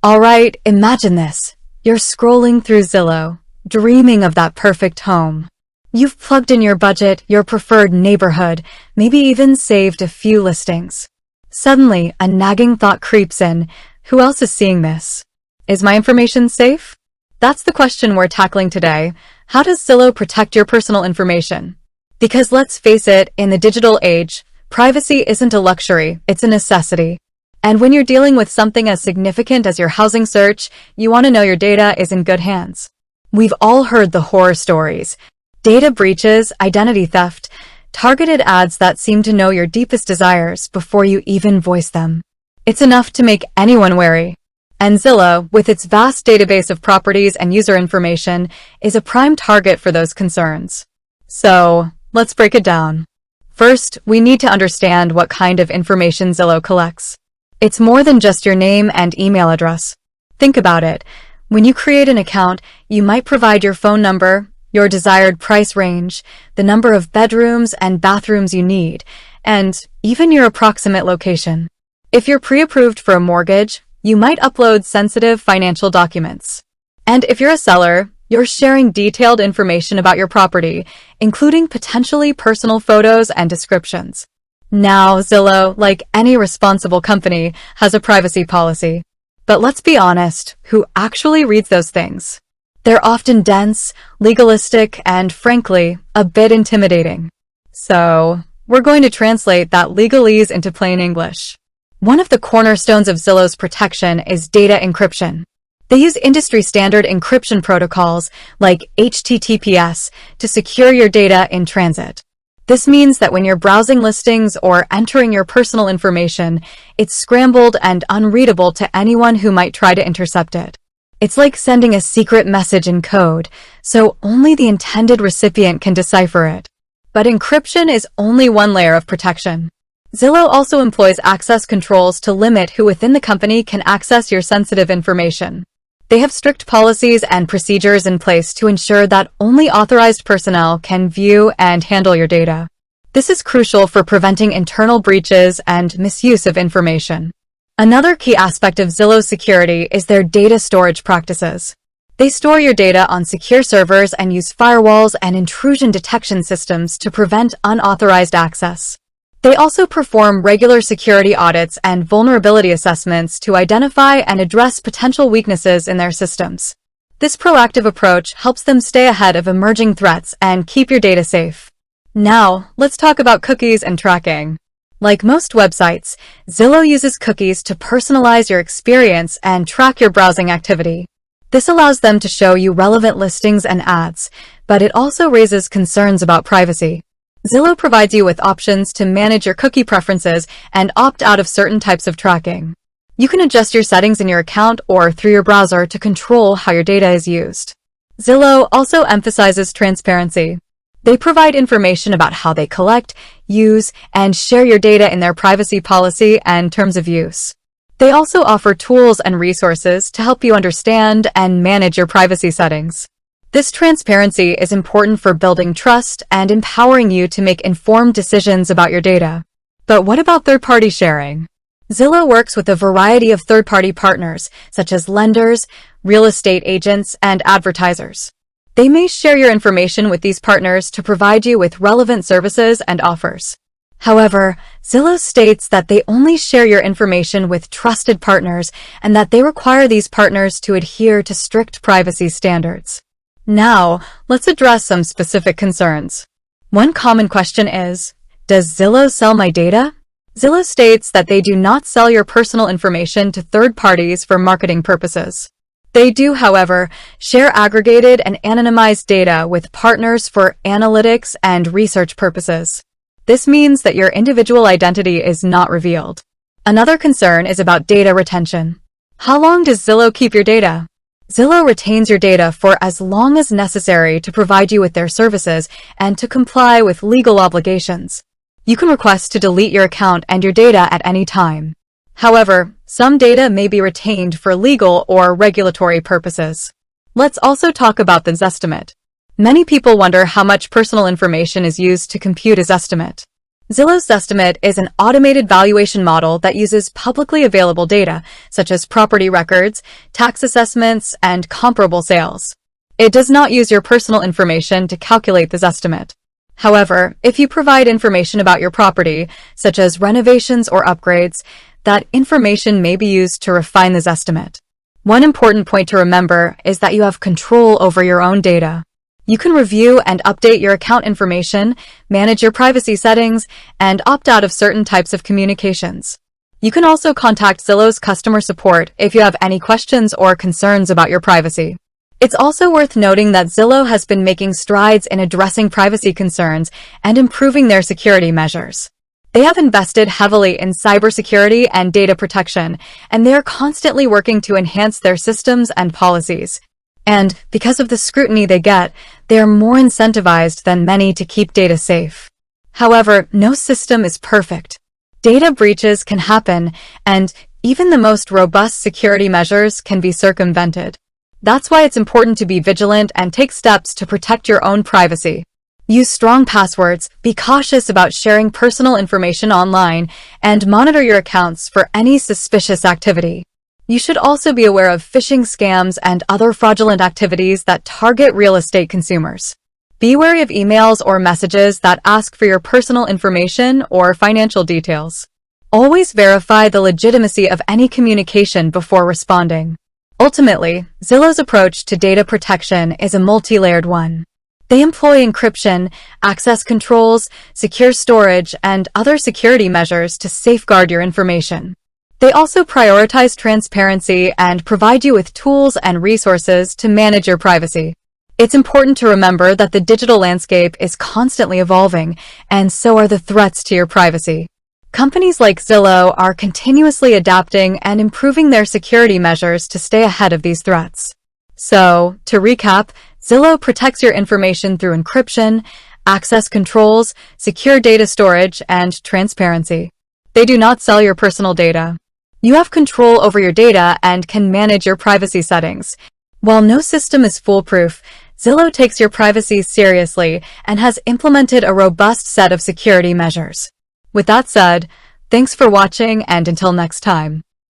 Alright, imagine this. You're scrolling through Zillow, dreaming of that perfect home. You've plugged in your budget, your preferred neighborhood, maybe even saved a few listings. Suddenly, a nagging thought creeps in. Who else is seeing this? Is my information safe? That's the question we're tackling today. How does Zillow protect your personal information? Because let's face it, in the digital age, privacy isn't a luxury, it's a necessity. And when you're dealing with something as significant as your housing search, you want to know your data is in good hands. We've all heard the horror stories. Data breaches, identity theft, targeted ads that seem to know your deepest desires before you even voice them. It's enough to make anyone wary. And Zillow, with its vast database of properties and user information, is a prime target for those concerns. So, let's break it down. First, we need to understand what kind of information Zillow collects. It's more than just your name and email address. Think about it. When you create an account, you might provide your phone number, your desired price range, the number of bedrooms and bathrooms you need, and even your approximate location. If you're pre-approved for a mortgage, you might upload sensitive financial documents. And if you're a seller, you're sharing detailed information about your property, including potentially personal photos and descriptions. Now, Zillow, like any responsible company, has a privacy policy. But let's be honest, who actually reads those things? They're often dense, legalistic, and frankly, a bit intimidating. So, we're going to translate that legalese into plain English. One of the cornerstones of Zillow's protection is data encryption. They use industry-standard encryption protocols like HTTPS to secure your data in transit. This means that when you're browsing listings or entering your personal information, it's scrambled and unreadable to anyone who might try to intercept it. It's like sending a secret message in code, so only the intended recipient can decipher it. But encryption is only one layer of protection. Zillow also employs access controls to limit who within the company can access your sensitive information. They have strict policies and procedures in place to ensure that only authorized personnel can view and handle your data. This is crucial for preventing internal breaches and misuse of information. Another key aspect of Zillow's security is their data storage practices. They store your data on secure servers and use firewalls and intrusion detection systems to prevent unauthorized access. They also perform regular security audits and vulnerability assessments to identify and address potential weaknesses in their systems. This proactive approach helps them stay ahead of emerging threats and keep your data safe. Now, let's talk about cookies and tracking. Like most websites, Zillow uses cookies to personalize your experience and track your browsing activity. This allows them to show you relevant listings and ads, but it also raises concerns about privacy. Zillow provides you with options to manage your cookie preferences and opt out of certain types of tracking. You can adjust your settings in your account or through your browser to control how your data is used. Zillow also emphasizes transparency. They provide information about how they collect, use, and share your data in their privacy policy and terms of use. They also offer tools and resources to help you understand and manage your privacy settings. This transparency is important for building trust and empowering you to make informed decisions about your data. But what about third-party sharing? Zillow works with a variety of third-party partners, such as lenders, real estate agents, and advertisers. They may share your information with these partners to provide you with relevant services and offers. However, Zillow states that they only share your information with trusted partners and that they require these partners to adhere to strict privacy standards. Now, let's address some specific concerns. One common question is, does Zillow sell my data? Zillow states that they do not sell your personal information to third parties for marketing purposes. They do, however, share aggregated and anonymized data with partners for analytics and research purposes. This means that your individual identity is not revealed. Another concern is about data retention. How long does Zillow keep your data? Zillow retains your data for as long as necessary to provide you with their services and to comply with legal obligations. You can request to delete your account and your data at any time. However, some data may be retained for legal or regulatory purposes. Let's also talk about the Zestimate. Many people wonder how much personal information is used to compute a Zestimate. Zillow's Zestimate is an automated valuation model that uses publicly available data, such as property records, tax assessments, and comparable sales. It does not use your personal information to calculate this estimate. However, if you provide information about your property, such as renovations or upgrades, that information may be used to refine this estimate. One important point to remember is that you have control over your own data. You can review and update your account information, manage your privacy settings, and opt out of certain types of communications. You can also contact Zillow's customer support if you have any questions or concerns about your privacy. It's also worth noting that Zillow has been making strides in addressing privacy concerns and improving their security measures. They have invested heavily in cybersecurity and data protection, and they are constantly working to enhance their systems and policies. And because of the scrutiny they get, they are more incentivized than many to keep data safe. However, no system is perfect. Data breaches can happen, and even the most robust security measures can be circumvented. That's why it's important to be vigilant and take steps to protect your own privacy. Use strong passwords, be cautious about sharing personal information online, and monitor your accounts for any suspicious activity. You should also be aware of phishing scams and other fraudulent activities that target real estate consumers. Be wary of emails or messages that ask for your personal information or financial details. Always verify the legitimacy of any communication before responding. Ultimately, Zillow's approach to data protection is a multi-layered one. They employ encryption, access controls, secure storage, and other security measures to safeguard your information. They also prioritize transparency and provide you with tools and resources to manage your privacy. It's important to remember that the digital landscape is constantly evolving, and so are the threats to your privacy. Companies like Zillow are continuously adapting and improving their security measures to stay ahead of these threats. So, to recap, Zillow protects your information through encryption, access controls, secure data storage, and transparency. They do not sell your personal data. You have control over your data and can manage your privacy settings. While no system is foolproof, Zillow takes your privacy seriously and has implemented a robust set of security measures. With that said, thanks for watching, and until next time.